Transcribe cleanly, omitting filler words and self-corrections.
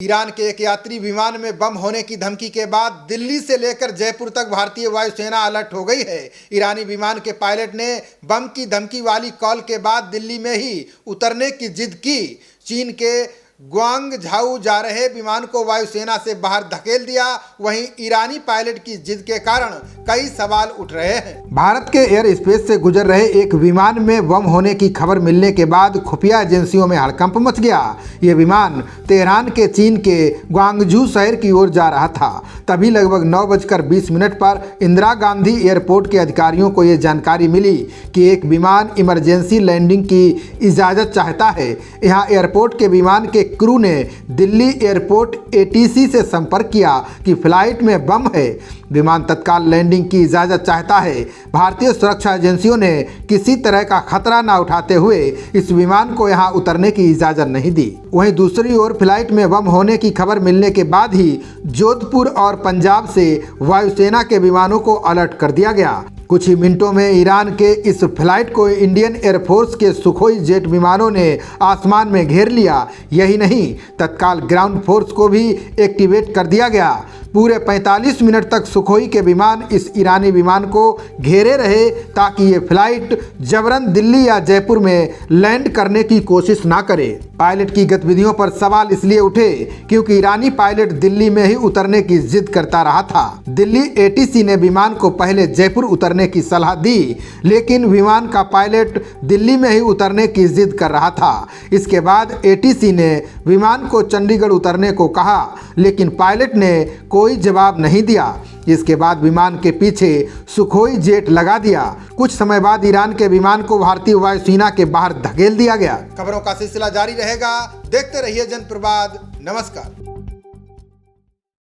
Iran के एक यात्री विमान में बम होने की धमकी के बाद दिल्ली से लेकर जयपुर तक भारतीय वायुसेना अलर्ट हो गई है। ईरानी विमान के पायलट ने बम की धमकी वाली कॉल के बाद दिल्ली में ही उतरने की जिद की। चीन के ग्वांगझाऊ जा रहे विमान को वायुसेना से बाहर धकेल दिया। वहीं ईरानी पायलट की जिद के कारण कई सवाल उठ रहे हैं। भारत के एयर स्पेस से गुजर रहे एक विमान में बम होने की खबर मिलने के बाद खुफिया एजेंसियों में हड़कंप मच गया। ये विमान तेहरान के चीन के ग्वांगझू शहर की ओर जा रहा था। तभी लगभग 9:20 पर इंदिरा गांधी एयरपोर्ट के अधिकारियों को ये जानकारी मिली कि एक विमान इमरजेंसी लैंडिंग की इजाज़त चाहता है। यहाँ एयरपोर्ट के विमान के क्रू ने दिल्ली एयरपोर्ट ATC से संपर्क किया कि फ्लाइट में बम है, विमान तत्काल लैंडिंग की इजाज़त चाहता है। भारतीय सुरक्षा एजेंसियों ने किसी तरह का खतरा न उठाते हुए इस विमान को यहां उतरने की इजाज़त नहीं दी। वहीं दूसरी ओर फ्लाइट में बम होने की खबर मिलने के बाद ही जोधपुर और पंजाब से वायुसेना के विमानों को अलर्ट कर दिया गया। कुछ ही मिनटों में ईरान के इस फ्लाइट को इंडियन एयरफोर्स के सुखोई जेट विमानों ने आसमान में घेर लिया। यही नहीं, तत्काल ग्राउंड फोर्स को भी एक्टिवेट कर दिया गया। पूरे 45 मिनट तक सुखोई के विमान इस ईरानी विमान को घेरे रहे ताकि ये फ्लाइट जबरन दिल्ली या जयपुर में लैंड करने की कोशिश ना करे। पायलट की गतिविधियों पर सवाल इसलिए उठे क्योंकि ईरानी पायलट दिल्ली में ही उतरने की जिद करता रहा था। दिल्ली ATC ने विमान को पहले जयपुर उतरने की सलाह दी, लेकिन विमान का पायलट दिल्ली में ही उतरने की जिद कर रहा था। इसके बाद ATC ने विमान को चंडीगढ़ उतरने को कहा, लेकिन पायलट ने कोई जवाब नहीं दिया। इसके बाद विमान के पीछे सुखोई जेट लगा दिया। कुछ समय बाद ईरान के विमान को भारतीय वायुसेना के बाहर धकेल दिया गया। खबरों का सिलसिला जारी रहेगा, देखते रहिए जनप्रवाद। नमस्कार।